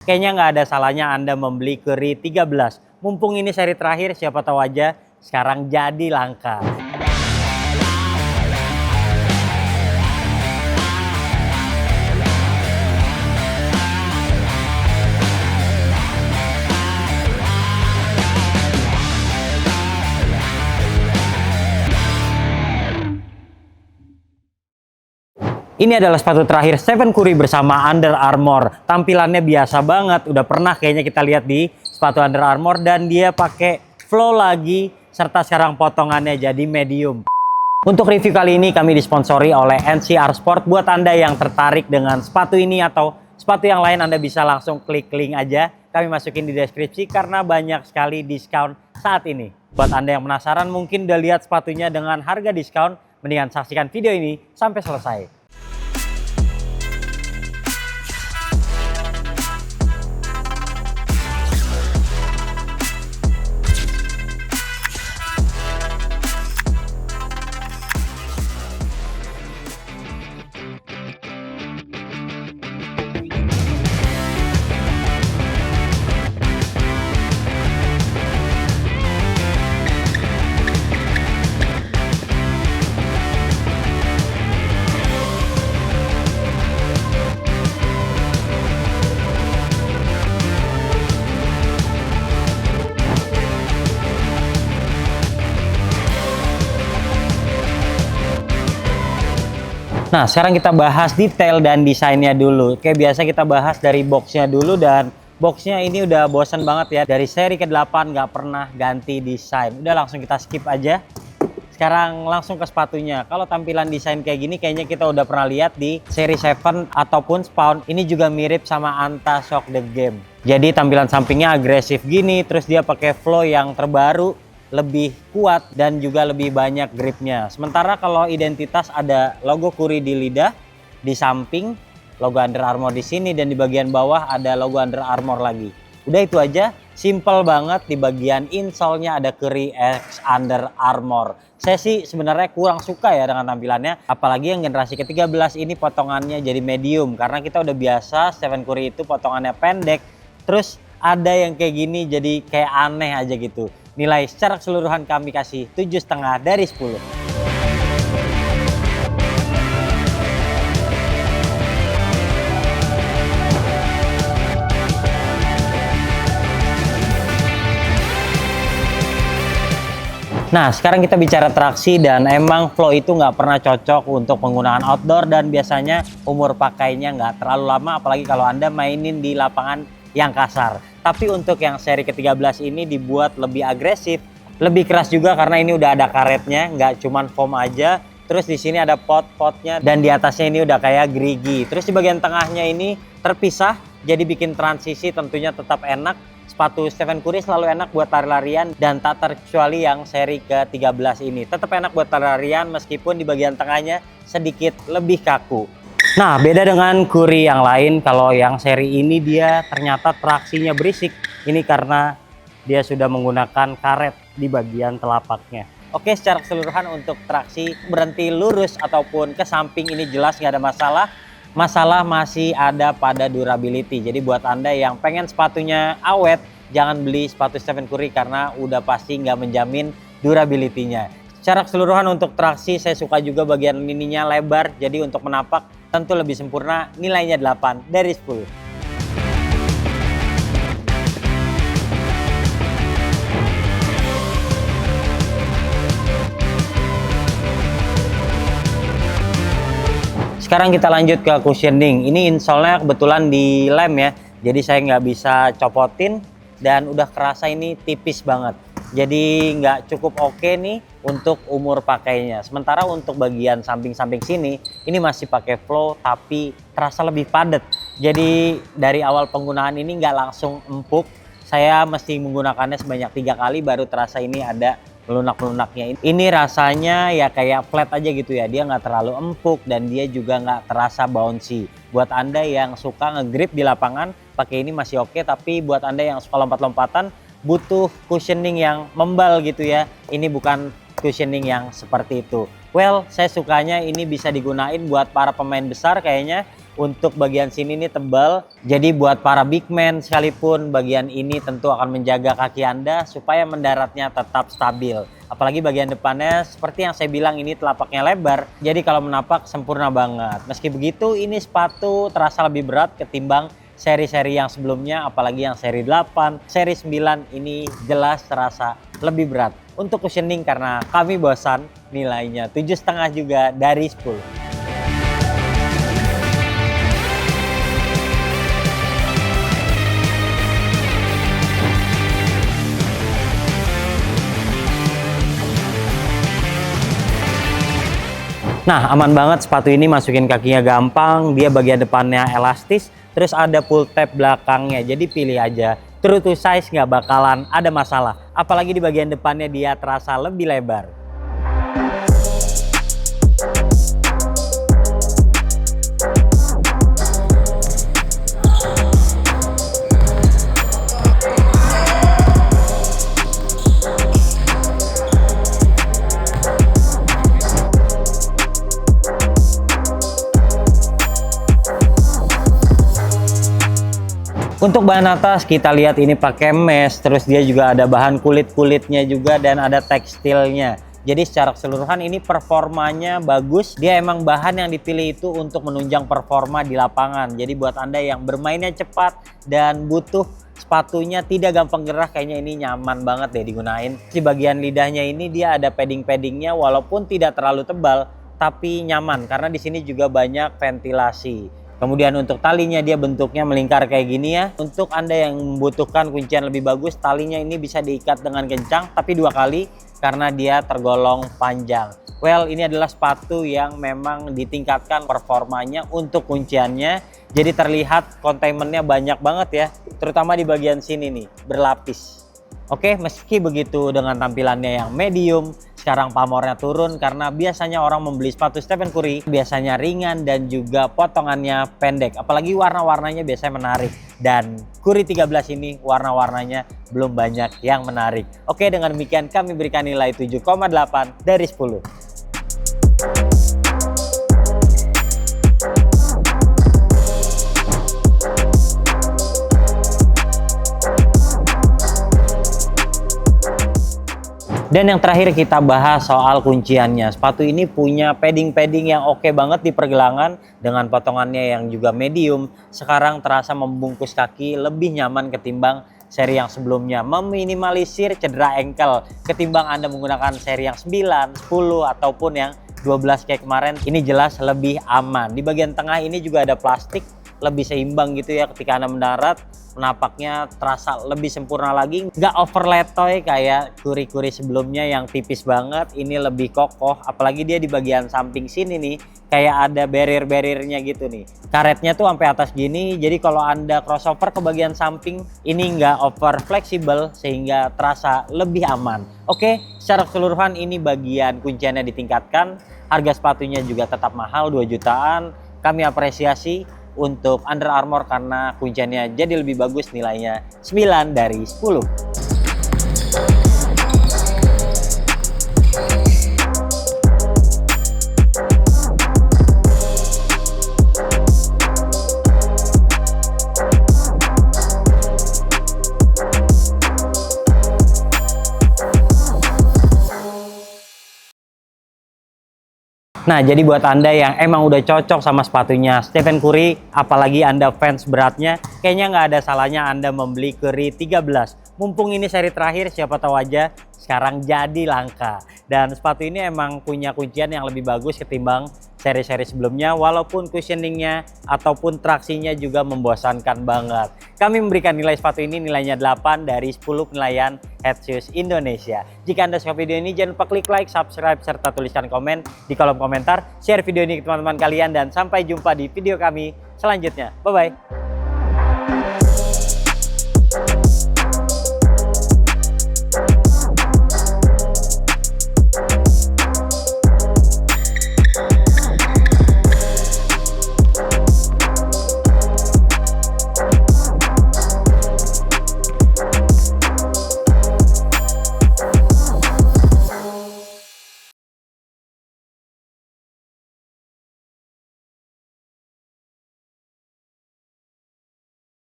Kayaknya nggak ada salahnya Anda membeli Curry 13. Mumpung ini seri terakhir, siapa tahu aja sekarang jadi langka. Ini adalah sepatu terakhir Stephen Curry bersama Under Armour. Tampilannya biasa banget, udah pernah kayaknya kita lihat di sepatu Under Armour, dan dia pakai flow lagi serta sekarang potongannya jadi medium. Untuk review kali ini kami disponsori oleh NCR Sport. Buat Anda yang tertarik dengan sepatu ini atau sepatu yang lain, Anda bisa langsung klik link aja. Kami masukin di deskripsi karena banyak sekali diskon saat ini. Buat Anda yang penasaran mungkin udah lihat sepatunya dengan harga diskon, mendingan saksikan video ini sampai selesai. Nah, sekarang kita bahas detail dan desainnya dulu. Kayak biasa kita bahas dari boxnya dulu, dan boxnya ini udah bosan banget ya. Dari seri ke-8 nggak pernah ganti desain. Udah langsung kita skip aja. Sekarang langsung ke sepatunya. Kalau tampilan desain kayak gini kayaknya kita udah pernah lihat di seri 7 ataupun Spawn. Ini juga mirip sama Anta Shock the Game. Jadi tampilan sampingnya agresif gini, terus dia pakai flow yang terbaru, lebih kuat dan juga lebih banyak gripnya. Sementara kalau identitas ada logo Curry di lidah, di samping logo Under Armour di sini, dan di bagian bawah ada logo Under Armour lagi. Udah itu aja, simple banget. Di bagian insole-nya ada Curry X Under Armour. Saya sih sebenarnya kurang suka ya dengan tampilannya, apalagi yang generasi ke-13 ini potongannya jadi medium, karena kita udah biasa Stephen Curry itu potongannya pendek, terus ada yang kayak gini jadi kayak aneh aja gitu. Nilai secara keseluruhan kami kasih 7,5 dari 10. Nah, sekarang kita bicara traksi, dan emang flow itu nggak pernah cocok untuk penggunaan outdoor, dan biasanya umur pakainya nggak terlalu lama, apalagi kalau Anda mainin di lapangan yang kasar. Tapi untuk yang seri ke-13 ini dibuat lebih agresif, lebih keras juga karena ini udah ada karetnya, nggak cuman foam aja. Terus di sini ada pot-potnya, dan di atasnya ini udah kayak gerigi. Terus di bagian tengahnya ini terpisah, jadi bikin transisi tentunya tetap enak. Sepatu Stephen Curry selalu enak buat lari-larian, dan tak terkecuali yang seri ke-13 ini. Tetap enak buat lari-larian meskipun di bagian tengahnya sedikit lebih kaku. Nah, beda dengan Curry yang lain, kalau yang seri ini dia ternyata traksinya berisik. Ini karena dia sudah menggunakan karet di bagian telapaknya. Oke, secara keseluruhan untuk traksi berhenti lurus ataupun ke samping ini jelas nggak ada masalah. Masalah masih ada pada durability. Jadi buat Anda yang pengen sepatunya awet, jangan beli sepatu Stephen Curry karena udah pasti nggak menjamin durability-nya. Secara keseluruhan untuk traksi saya suka juga bagian ininya lebar, jadi untuk menapak tentu lebih sempurna, nilainya 8 dari 10. Sekarang kita lanjut ke cushioning. Ini insole-nya kebetulan di lem ya, jadi saya nggak bisa copotin, dan udah kerasa ini tipis banget. Jadi nggak cukup oke nih untuk umur pakainya. Sementara untuk bagian samping-samping sini, ini masih pakai flow tapi terasa lebih padat. Jadi dari awal penggunaan ini nggak langsung empuk. Saya mesti menggunakannya sebanyak 3 kali baru terasa ini ada melunak-lunaknya. Ini rasanya ya kayak flat aja gitu ya. Dia nggak terlalu empuk dan dia juga nggak terasa bouncy. Buat Anda yang suka ngegrip di lapangan, pakai ini masih oke. Tapi buat Anda yang suka lompat-lompatan, butuh cushioning yang membal gitu ya. Ini bukan cushioning yang seperti itu. Well, saya sukanya ini bisa digunain buat para pemain besar kayaknya. Untuk bagian sini ini tebal, jadi buat para big man sekalipun bagian ini tentu akan menjaga kaki Anda supaya mendaratnya tetap stabil. Apalagi bagian depannya seperti yang saya bilang ini telapaknya lebar, jadi kalau menapak sempurna banget. Meski begitu ini sepatu terasa lebih berat ketimbang seri-seri yang sebelumnya, apalagi yang seri 8, seri 9 ini jelas terasa lebih berat. Untuk cushioning karena kami bosan, nilainya 7,5 juga dari 10. Nah, aman banget sepatu ini, masukin kakinya gampang, dia bagian depannya elastis, terus ada pull tab belakangnya, jadi pilih aja. True to size nggak bakalan ada masalah, apalagi di bagian depannya dia terasa lebih lebar. Untuk bahan atas kita lihat ini pakai mesh, terus dia juga ada bahan kulit-kulitnya juga dan ada tekstilnya. Jadi secara keseluruhan ini performanya bagus. Dia emang bahan yang dipilih itu untuk menunjang performa di lapangan. Jadi buat Anda yang bermainnya cepat dan butuh sepatunya tidak gampang gerah, kayaknya ini nyaman banget deh digunain. Di bagian lidahnya ini dia ada padding-paddingnya walaupun tidak terlalu tebal, tapi nyaman karena di sini juga banyak ventilasi. Kemudian untuk talinya dia bentuknya melingkar kayak gini ya. Untuk Anda yang membutuhkan kuncian lebih bagus, talinya ini bisa diikat dengan kencang tapi 2 kali karena dia tergolong panjang. Well, ini adalah sepatu yang memang ditingkatkan performanya untuk kunciannya. Jadi terlihat containmentnya banyak banget ya, terutama di bagian sini nih, berlapis. Oke, meski begitu dengan tampilannya yang medium, sekarang pamornya turun karena biasanya orang membeli sepatu Stephen Curry biasanya ringan dan juga potongannya pendek. Apalagi warna-warnanya biasanya menarik. Dan Curry 13 ini warna-warnanya belum banyak yang menarik. Oke, dengan demikian kami berikan nilai 7,8 dari 10. Dan yang terakhir kita bahas soal kunciannya. Sepatu ini punya padding-padding yang oke banget di pergelangan dengan potongannya yang juga medium. Sekarang terasa membungkus kaki lebih nyaman ketimbang seri yang sebelumnya. Meminimalisir cedera ankle ketimbang Anda menggunakan seri yang 9, 10 ataupun yang 12 kayak kemarin. Ini jelas lebih aman. Di bagian tengah ini juga ada plastik, lebih seimbang gitu ya ketika Anda mendarat. Menapaknya terasa lebih sempurna lagi, nggak over letoy kayak Curry sebelumnya yang tipis banget. Ini lebih kokoh, apalagi dia di bagian samping sini nih kayak ada barrier-barriernya gitu nih. Karetnya tuh sampai atas gini, jadi kalau Anda crossover ke bagian samping ini nggak over fleksibel sehingga terasa lebih aman. Oke, secara keseluruhan ini bagian kunciannya ditingkatkan, harga sepatunya juga tetap mahal 2 jutaan. Kami apresiasi untuk Under Armour karena kunciannya jadi lebih bagus, nilainya 9 dari 10. Nah, jadi buat Anda yang emang udah cocok sama sepatunya Stephen Curry, apalagi Anda fans beratnya, kayaknya nggak ada salahnya Anda membeli Curry 13. Mumpung ini seri terakhir, siapa tahu aja sekarang jadi langka. Dan sepatu ini emang punya kuncian yang lebih bagus ketimbang seri-seri sebelumnya, walaupun cushioningnya ataupun traksinya juga membosankan banget. Kami memberikan nilai sepatu ini nilainya 8 dari 10 penilaian Head Shoes Indonesia. Jika Anda suka video ini, jangan lupa klik like, subscribe, serta tuliskan komen di kolom komentar. Share video ini ke teman-teman kalian dan sampai jumpa di video kami selanjutnya. Bye-bye.